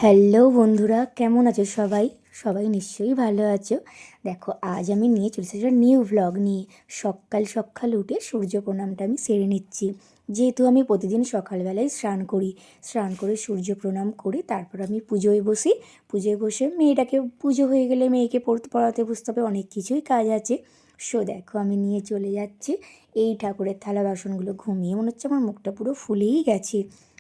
Hello বন্ধুরা, কেমন আছো সবাই? সবাই নিশ্চয়ই ভালো আছো। দেখো, আজ আমি নিয়ে চলে এসেছি নিউ ভ্লগ নিয়ে। সকাল সকাল উঠে সূর্য প্রণামটা আমি সেরে নিচ্ছি। যেহেতু আমি প্রতিদিন সকালবেলায় স্নান করি, স্নান করে সূর্য প্রণাম করে তারপর আমি পুজোয় বসি। পুজোয় বসে মেয়েটাকে, পুজো হয়ে গেলে মেয়েকে পড়াতে বসতে হবে, অনেক কিছুই কাজ আছে। দেখো, আমি নিয়ে চলে যাচ্ছি এই ঠাকুরের থালা বাসনগুলো। ঘুমিয়ে মনে হচ্ছে আমার মুখটা পুরো ফুলেই গেছে।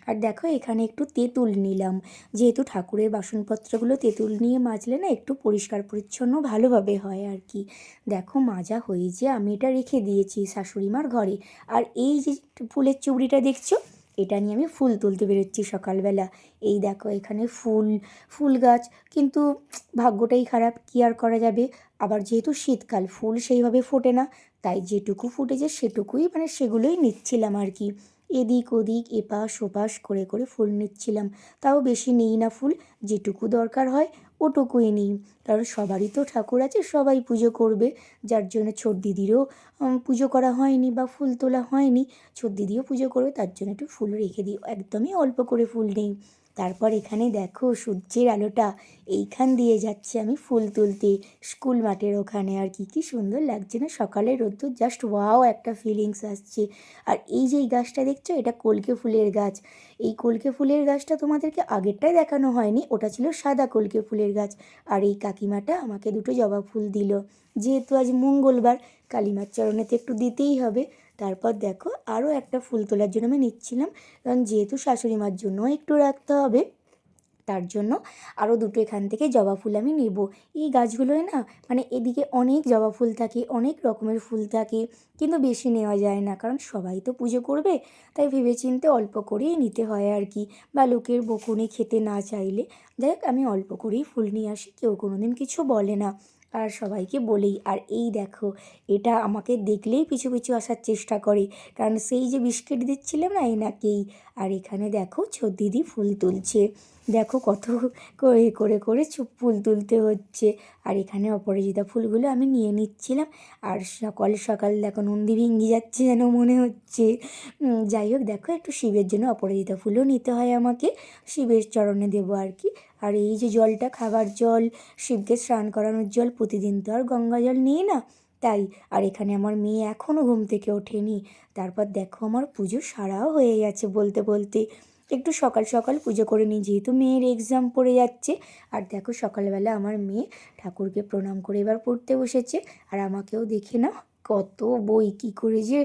আর দেখো, এখানে একটু তেঁতুল নিলাম, যেহেতু ঠাকুরের বাসনপত্রগুলো তেঁতুল নিয়ে মাজলে না একটু পরিষ্কার পরিচ্ছন্ন ভালোভাবে হয় আর কি। দেখো, মাজা হয়েছে, আমি এটা রেখে দিয়েছি শাশুড়িমার ঘরে। আর এই যে ফুলের চুবড়িটা দেখছো, এটা নিয়ে আমি ফুল তুলতে বেরোচ্ছি সকালবেলা। এই দেখো, এখানে ফুল গাছ, কিন্তু ভাগ্যটাই খারাপ, কী আর করা যাবে। আবার যেহেতু শীতকাল, ফুল সেইভাবে ফোটে না, তাই যেটুকু ফুটেছে সেটুকুই, সেগুলোই নিচ্ছিলাম আর কি। এদিক ওদিক এপাশ ওপাশ করে করে ফুল নিচ্ছিলাম। তাও বেশি নিই না ফুল, যেটুকু দরকার হয় ওটুকুই নিই। কারণ সবারই তো ঠাকুর আছে, সবাই পুজো করবে। যার জন্য ছোট দিদিরও পুজো করা হয়নি বা ফুল তোলা হয়নি, ছোট দিদিও পুজো করবে, তার জন্য একটু ফুল রেখে দিই, একদমই অল্প করে ফুল নেই। তারপর এখানে দেখো, সূর্যের আলোটা এইখান দিয়ে যাচ্ছে আমি ফুল তুলতে, স্কুল মাঠের ওখানে আর কি। কি সুন্দর লাগছে না সকালের রোদ্দুর, জাস্ট ওয়াও একটা ফিলিংস আসছে। আর এই যে এই গাছটা দেখছো, এটা কলকে ফুলের গাছ। এই কলকে ফুলের গাছটা তোমাদেরকে আগেরটাই দেখানো হয়নি, ওটা ছিল সাদা কলকে ফুলের গাছ। আর এই কাকিমাটা আমাকে দুটো জবা ফুল দিল, যেহেতু আজ মঙ্গলবার, কালীমার চরণেতে একটু দিতেই হবে। তারপর দেখো, আরও একটা ফুল তোলার জন্য আমি নিচ্ছিলাম, কারণ যেহেতু শাশুড়ি মার জন্যও একটু রাখতে হবে, তার জন্য আরও দুটো এখান থেকে জবা ফুল আমি নেব। এই গাছগুলোয় না, এদিকে অনেক জবা ফুল থাকে, অনেক রকমের ফুল থাকে, কিন্তু বেশি নেওয়া যায় না, কারণ সবাই তো পুজো করবে। তাই ভেবেচিন্তে অল্প করেই নিতে হয় আর কি, বা লোকের বকুনি খেতে না চাইলে। যাই হোক, আমি অল্প করেই ফুল নিয়ে আসি, কেউ কোনো দিন কিছু বলে না, আর সবাইকে বলেই। আর এই দেখো, এটা আমাকে দেখলেই পিছু পিছু আসার চেষ্টা করে, কারণ সেই যে বিস্কিট দিচ্ছিলাম না, এনাকেই। আর এখানে দেখো, ছোট দিদি ফুল তুলছে। দেখো, কত করে করে করে ফুল তুলতে হচ্ছে। আর এখানে অপরাজিতা ফুলগুলো আমি নিয়ে নিচ্ছিলাম। আর সকাল সকাল দেখো, নন্দী ভেঙে যাচ্ছে যেন মনে হচ্ছে। যাই হোক, দেখো, একটু শিবের জন্য অপরাজিতা ফুলও নিতে হয় আমাকে, শিবের চরণে দেবো আর কি। আর এই যে জলটা, খাবার জল, শিবকে স্নান করানোর জল, প্রতিদিন তো আর গঙ্গা জল নিই না, তাই। আর এখানে আমার মেয়ে এখনও ঘুম থেকে ওঠেনি। তারপর দেখো, আমার পুজো সারাও হয়ে গেছে বলতে বলতে। একটু সকাল সকাল পুজো করে নিই, যেহেতু মেয়ের এক্সাম পড়ে যাচ্ছে। আর দেখো, সকালবেলা আমার মেয়ে ঠাকুরকে প্রণাম করে এবার পড়তে বসেছে। আর আমাকেও দেখে না, কত বই কী করে যে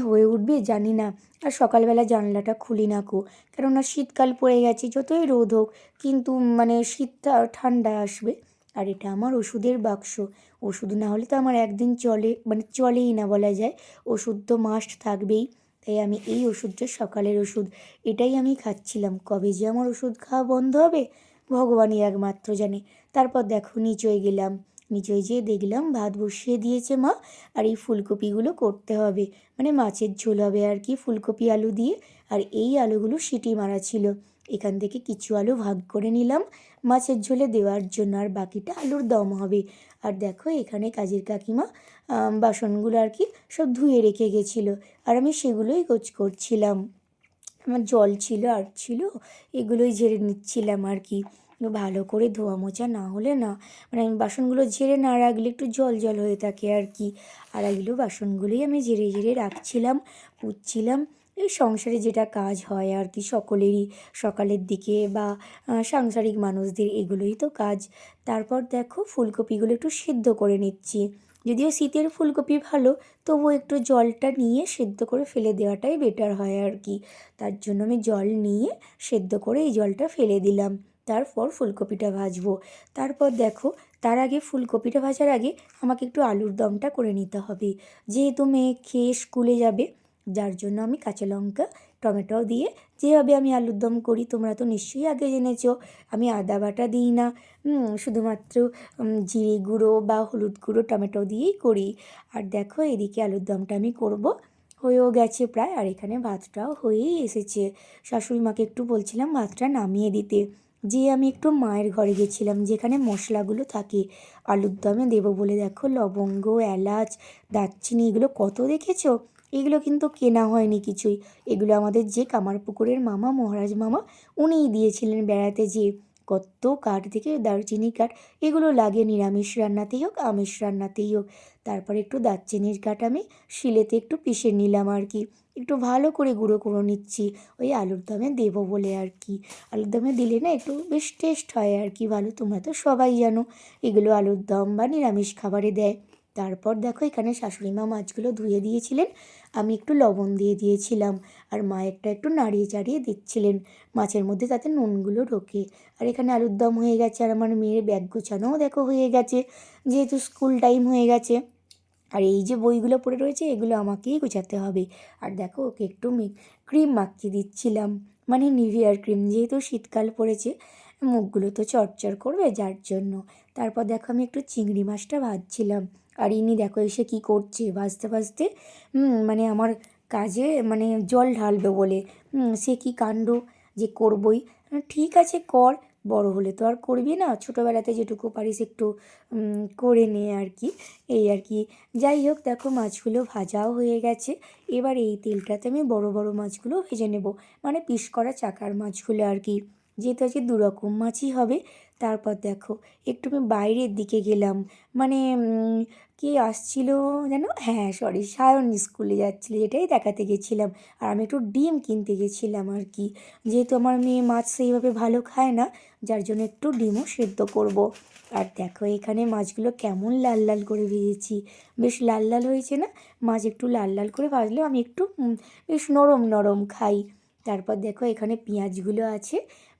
হয়ে উঠবে জানি না। আর সকালবেলা জানলাটা খুলি না কো, কেননা শীতকাল পড়ে গেছে, যতই রোদ হোক কিন্তু শীতটা ঠান্ডা আসবে। আর এটা আমার ওষুধের বাক্স, ওষুধ না হলে তো আমার একদিন চলে, চলেই না বলা যায়। ওষুধ তো মাস্ট থাকবেই। তাই আমি এই ওষুধটা, সকালের ওষুধ, এটাই আমি খাচ্ছিলাম। কবে যে আমার ওষুধ খাওয়া বন্ধ হবে, ভগবানই একমাত্র জানে। তারপর দেখো, নিচয় গেলাম, নিচয় যেয়ে দেখলাম ভাত বসিয়ে দিয়েছে মা। আর এই ফুলকপিগুলো করতে হবে, মাছের ঝোল হবে আর কি, ফুলকপি আলু দিয়ে। আর এই আলুগুলো সিটি মারা ছিল, এখান থেকে কিছু আলু ভাগ করে নিলাম মাছের ঝোলে দেওয়ার জন্য, আর বাকিটা আলুর দম হবে। আর দেখো, এখানে কাজের কাকিমা বাসনগুলো আর কি সব ধুয়ে রেখে গেছিলো, আর আমি সেগুলোই করছিলাম। আমার জল ছিল আর ছিল, এগুলোই ঝেড়ে নিচ্ছিলাম আর কি। ভালো করে ধোয়া মোছা না হলে না, আমি বাসনগুলো ঝেড়ে না রাখলে একটু জল জল হয়ে থাকে আর কি। আর এগুলো বাসনগুলোই আমি ঝেড়ে ঝেড়ে রাখছিলাম, পুচ্ছিলাম। এই সংসারে যেটা কাজ হয় আর কি সকলেরই, সকালের দিকে বা সাংসারিক মানুষদের এগুলোই তো কাজ। তারপর দেখো, ফুলকপিগুলো একটু সিদ্ধ করে নিচ্ছি। যদিও শীতের ফুলকপি ভালো, তবুও একটু জলটা নিয়ে সেদ্ধ করে ফেলে দেওয়াটাই বেটার হয় আর কি। তার জন্য আমি জল নিয়ে সেদ্ধ করে এই জলটা ফেলে দিলাম। তারপর ফুলকপিটা ভাজবো। তারপর দেখো, তার আগে, ফুলকপিটা ভাজার আগে আমাকে একটু আলুর দমটা করে নিতে হবে, যেহেতু মেয়ে খেয়ে স্কুলে যাবে। যার জন্য আমি কাঁচা লঙ্কা, টমেটো দিয়ে যেভাবে আমি আলুর দম করি, তোমরা তো নিশ্চয়ই আগে জেনেছো, আমি আদা বাটা দিই না, শুধুমাত্র জিরে গুঁড়ো বা হলুদ গুঁড়ো, টমেটো দিয়েই করি। আর দেখো, এদিকে আলুর দমটা আমি করব, হয়েও গেছে প্রায়। আর এখানে ভাতটাও হয়েই এসেছে। শাশুড়ি মাকে একটু বলছিলাম ভাতটা নামিয়ে দিতে, যে আমি একটু মায়ের ঘরে গেছিলাম, যেখানে মশলাগুলো থাকে আলুর দমে দেবো বলে। দেখো, লবঙ্গ, এলাচ, দারচিনি, এগুলো কত দেখেছো। এগুলো কিন্তু কেনা হয়নি কিছুই, এগুলো আমাদের যে কামারপুকুরের মামা, মহারাজ মামা, উনিই দিয়েছিলেন বেড়াতে যেয়ে। কত কাঠ থেকে দারচিনি কাঠ এগুলো লাগে নিরামিষ রান্নাতেই হোক আমিষ রান্নাতেই হোক। তারপরে একটু দারচিনির কাঠ আমি শিলেতে একটু পিষে নিলাম আর কি, একটু ভালো করে গুঁড়ো করে নিচ্ছি ওই আলুর দমে দেবো বলে আর কি। আলুর দমে দিলে না একটু বেশ টেস্ট হয় আর কি ভালো, তোমরা তো সবাই জানো এগুলো আলুর দম বা নিরামিষ খাবারে দেয়। তারপর দেখো এখানে শাশুড়ি মা মাছগুলো ধুয়ে দিয়েছিলেন, আমি একটু লবণ দিয়ে দিয়েছিলাম, আর মা একটু নাড়িয়ে চাড়িয়ে দিচ্ছিলেন মাছের মধ্যে যাতে নুনগুলো ঢোকে। আর এখানে আলুর দম হয়ে গেছে, আর আমার মেয়ের ব্যাগ গোছানোও দেখো হয়ে গেছে, যেহেতু স্কুল টাইম হয়ে গেছে। আর এই যে বইগুলো পড়ে রয়েছে এগুলো আমাকেই গোছাতে হবে। আর দেখো ওকে একটু ক্রিম মাখিয়ে দিচ্ছিলাম, মানে নিভিয়ার ক্রিম, যেহেতু শীতকাল পড়েছে মুখগুলো তো চরচর করবে যার জন্য। তারপর দেখো আমি একটু চিংড়ি মাছটা ভাজছিলাম, আর ইনি দেখো এসে কি করছে ভাজতে ভাজতে মানে আমার কাজে মানে জল ঢালবে বলে, সে কি কাণ্ড যে করবই। ঠিক আছে কর, বড় হলে তো আর করবি না, ছোটোবেলাতে যেটুকু পারিস একটু করে নে আর কি, এই আর কি। যাই হোক দেখো মাছগুলো ভাজাও হয়ে গেছে, এবার এই তেলটাতে আমি বড় বড় মাছগুলো ভেজে নেব, মানে পিস করা চাকার মাছগুলো আর কি, যেহেতু আজকে দুরকম মাছই হবে। তারপর দেখো একটু আমি বাইরের দিকে গেলাম, মানে কে আসছিল যেন, হ্যাঁ সরি সায়ন স্কুলে যাচ্ছিল এটাই দেখাতে গেছিলাম। আর আমি একটু ডিম কিনতে গেছিলাম আর কি, যেহেতু আমার মেয়ে মাছ সেইভাবে ভালো খায় না, যার জন্য একটু ডিমও সেদ্ধ করব। আর দেখো এখানে মাছগুলো কেমন লাল লাল করে ভেজেছি, বেশ লাল লাল হয়েছে না। মাছ একটু লাল লাল করে ভাজলেও আমি একটু বেশ নরম নরম খাই। তারপর দেখো এখানে পেঁয়াজগুলো আছে,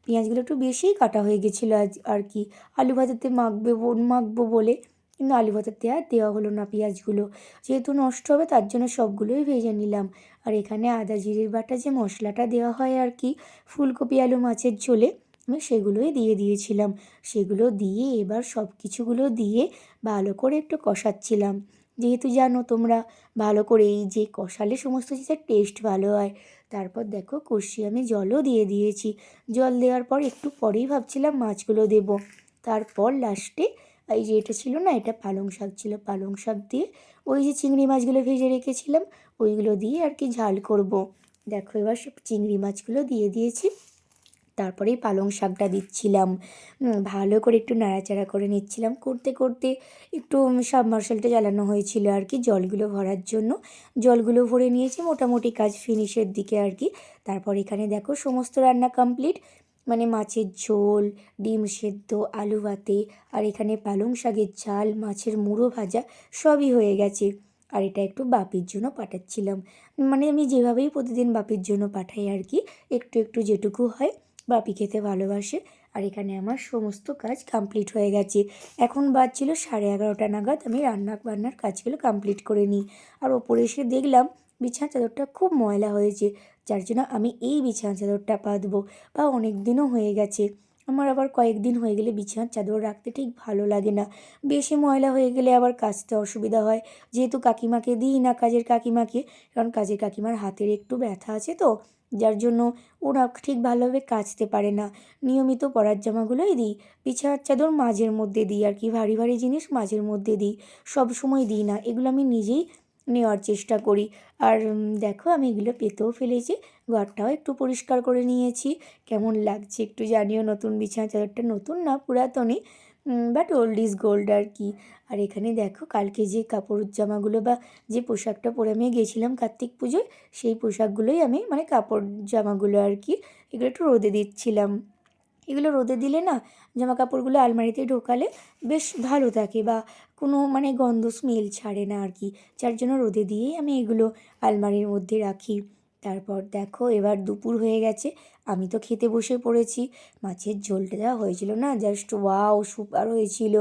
পেঁয়াজগুলো একটু বেশিই কাটা হয়ে গেছিলো আজ আর কি, আলু ভাজাতে মাখবো বলে, কিন্তু আলু ভাজাতে আর দেওয়া হলো না পেঁয়াজগুলো, যেহেতু নষ্ট হবে তার জন্য সবগুলোই ভেজে নিলাম। আর এখানে আদা জিরের বাটা যে মশলাটা দেওয়া হয় আর কি ফুলকপি আলু মাছের ঝোলে, আমি সেগুলোই দিয়ে দিয়েছিলাম। সেগুলো দিয়ে এবার সব কিছুগুলো দিয়ে ভালো করে একটু কষাচ্ছিলাম, যেহেতু জানো তোমরা ভালো করে এই যে কষালে সমস্ত জিনিসের টেস্ট ভালো হয়। তারপর দেখো কষিয়ে আমি জলও দিয়ে দিয়েছি, জল দেওয়ার পর একটু পরেই ভাবছিলাম মাছগুলো দেবো। তারপর লাস্টে এই যে এটা ছিল না, এটা পালং শাক ছিল, পালং শাক দিয়ে ওই যে চিংড়ি মাছগুলো ভেজে রেখেছিলাম ওইগুলো দিয়ে আর কি ঝাল করব। দেখো এবার সব চিংড়ি মাছগুলো দিয়ে দিয়েছি, তারপরেই পালং শাকটা দিচ্ছিলাম, ভালো করে একটু নাড়াচাড়া করে নিচ্ছিলাম, করতে করতে একটু সাবমার্শালটা জ্বালানো হয়েছিল আর কি জলগুলো ভরার জন্য, জলগুলো ভরে নিয়েছি, মোটামুটি কাজ ফিনিশের দিকে আর কি। তারপর এখানে দেখো সমস্ত রান্না কমপ্লিট, মানে মাছের ঝোল, ডিম সেদ্ধ, আলু ভাতে, আর এখানে পালং শাকের ঝাল, মাছের মুড়ো ভাজা সবই হয়ে গেছে। আর এটা একটু বাপির জন্য পাঠাচ্ছিলাম, মানে আমি যেভাবেই প্রতিদিন বাপির জন্য পাঠাই আর কি, একটু একটু যেটুকু হয়, বাপি খেতে ভালোবাসে। আর এখানে আমার সমস্ত কাজ কমপ্লিট হয়ে গেছে, এখন বাজছিল 11:30 নাগাদ আমি রান্না বান্নার কাজগুলো কমপ্লিট করে নিই। আর ওপরে এসে দেখলাম বিছানার চাদরটা খুব ময়লা হয়েছে, যার জন্য আমি এই বিছানার চাদরটা পাতবো, বা অনেক দিনও হয়ে গেছে। আমার আবার কয়েকদিন হয়ে গেলে বিছানার চাদর রাখতে ঠিক ভালো লাগে না, বেশি ময়লা হয়ে গেলে আবার কাচতে অসুবিধা হয়, যেহেতু কাকিমাকে দিই না, কাজের কাকিমাকে, কারণ কাজের কাকিমার হাতের একটু ব্যথা আছে তো, যার জন্য ওরা ঠিক ভালোভাবে কাচতে পারে না। নিয়মিত পরার জামাগুলোই দিই, বিছানার চাদর মাঝের মধ্যে দিই আর কি, ভারী ভারী জিনিস মাঝের মধ্যে দিই, সব সময় দিই না, এগুলো আমি নিজেই নেওয়ার চেষ্টা করি। আর দেখো আমি এগুলো পেতেও ফেলেছি, ঘরটাও একটু পরিষ্কার করে নিয়েছি। কেমন লাগছে একটু জানিও, নতুন বিছানার চাদরটা, নতুন না পুরাতনই, বাট ওল্ড ইজ গোল্ড আর কি। আর এখানে দেখো কালকে যে কাপড় জামাগুলো বা যে পোশাকটা পরে আমি গেছিলাম কার্তিক পুজোয়, সেই পোশাকগুলোই আমি মানে কাপড় জামাগুলো আর কি এগুলো একটু রোদে দিচ্ছিলাম। এগুলো রোদে দিলে না জামা কাপড়গুলো আলমারিতে ঢোকালে বেশ ভালো থাকে, বা কোনো মানে গন্ধ স্মেল ছাড়ে না আর কি, যার জন্য রোদে দিয়েই আমি এগুলো আলমারির মধ্যে রাখি। তারপর দেখো এবার দুপুর হয়ে গেছে, আমি তো খেতে বসে পড়েছি। মাছের ঝোলটা যা হয়েছিল না, জাস্ট ওয়াও সুপার হয়েছিল,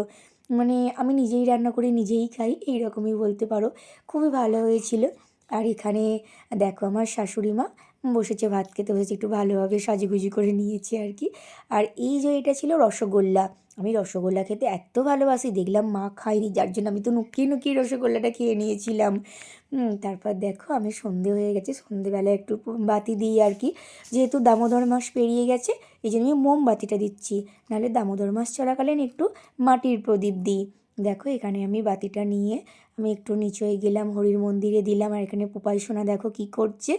মানে আমি নিজেই রান্না করে নিজেই খাই এইরকমই বলতে পারো, খুবই ভালো হয়েছিল। আর এখানে দেখো আমার শাশুড়ি মা বসেছে ভাত খেতে, হয়েছে একটু ভালোভাবে সাজুগুজু করে নিয়েছে আর কি। আর এই যে এটা ছিল রসগোল্লা, আমি রসগোল্লা খেতে এত ভালোবাসি, দেখলাম মা খায়নি, যার জন্য আমি তো লুকিয়ে লুকিয়ে রসগোল্লাটা খেয়ে নিয়েছিলাম। তারপর দেখো আমি সন্ধে হয়ে গেছে, সন্ধেবেলা একটু বাতি দিই আর কি, যেহেতু দামোদর মাস পেরিয়ে গেছে এই জন্য আমি মোমবাতিটা দিচ্ছি, নাহলে দামোদর মাস চলাকালীন একটু মাটির প্রদীপ দিই। দেখো এখানে আমি বাতিটা নিয়ে আমি একটু নিচে গেলাম, হরির মন্দিরে দিলাম, আর এখানে পোপাই সোনা দেখো কী করছে।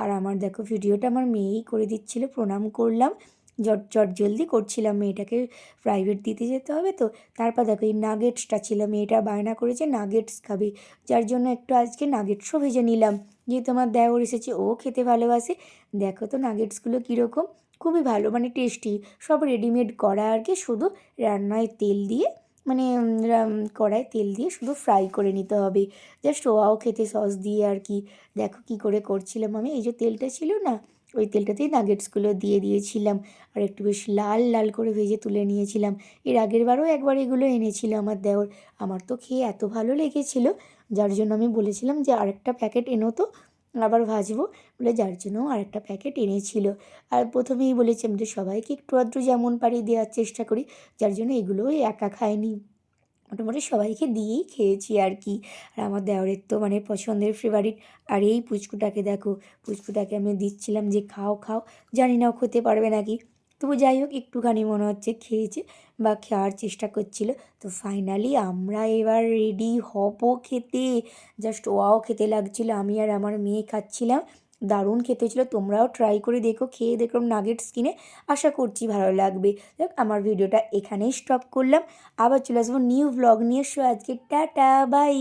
আর আমার দেখো ভিডিওটা আমার মেয়েই করে দিচ্ছিলো, প্রণাম করলাম। চট জলদি করছিলাম, মেয়েটাকে প্রাইভেট দিতে যেতে হবে তো। তারপর দেখো এই নাগেটসটা ছিল, মেয়েটা বায়না করেছে নাগেটস খাবে, যার জন্য একটু আজকে নাগেটসও ভেজে নিলাম, যেহেতু আমার দেওর এসেছে, ও খেতে ভালোবাসে। দেখো তো নাগেটসগুলো কীরকম, খুবই ভালো, মানে টেস্টি, সব রেডিমেড করা আর কি, শুধু রান্নায় তেল দিয়ে মানে কড়ায় তেল দিয়ে শুধু ফ্রাই করে নিতে হবে, জাস্ট ওয়াও খেতে সস দিয়ে আর কি। দেখো কী করে করছিলাম আমি, এই যে তেলটা ছিল না, ওই তেলটাতেই নাগেটসগুলো দিয়ে দিয়েছিলাম, আর একটু বেশ লাল লাল করে ভেজে তুলে নিয়েছিলাম। এর আগের বারও একবার এগুলো এনেছিল আমার দেওর, আমার তো খেয়ে এত ভালো লেগেছিলো, যার জন্য আমি বলেছিলাম যে আরেকটা প্যাকেট এনো তো, আবার ভাজবো, বলে যার জন্য আরেকটা প্যাকেট এনেছিল। আর প্রথমেই বলেছি আমি তো সবাইকে একটু আধটু যেমন পারি দেওয়ার চেষ্টা করি, যার জন্য এগুলোই একা খাইনি, মোটামুটি সবাইকে দিয়েই খেয়েছি আর কি। আর আমার দেওরের তো মানে পছন্দের ফেভারিট। আর এই পুচকুটাকে দেখো, পুচকুটাকে আমি দিচ্ছিলাম যে খাও খাও, জানি না ও খেতে পারবে নাকি, তবু যাই হোক একটুখানি মনে হচ্ছে খেয়েছে বা খাওয়ার চেষ্টা করছিল। তো ফাইনালি আমরা এবার রেডি হব খেতে, জাস্ট ওয়াও খেতে লাগছিল, আমি আর আমার মেয়ে খাচ্ছিলাম, দারুণ খেতে হয়েছিল। তোমরাও ট্রাই করে দেখো, খেয়ে দেখো নাগেটস কিনে, আশা করছি ভালো লাগবে। দেখ আমার ভিডিওটা এখানেই স্টপ করলাম, আবার চলে আসবো নিউ ভ্লগ নিয়ে। আজকে টাটা বাই।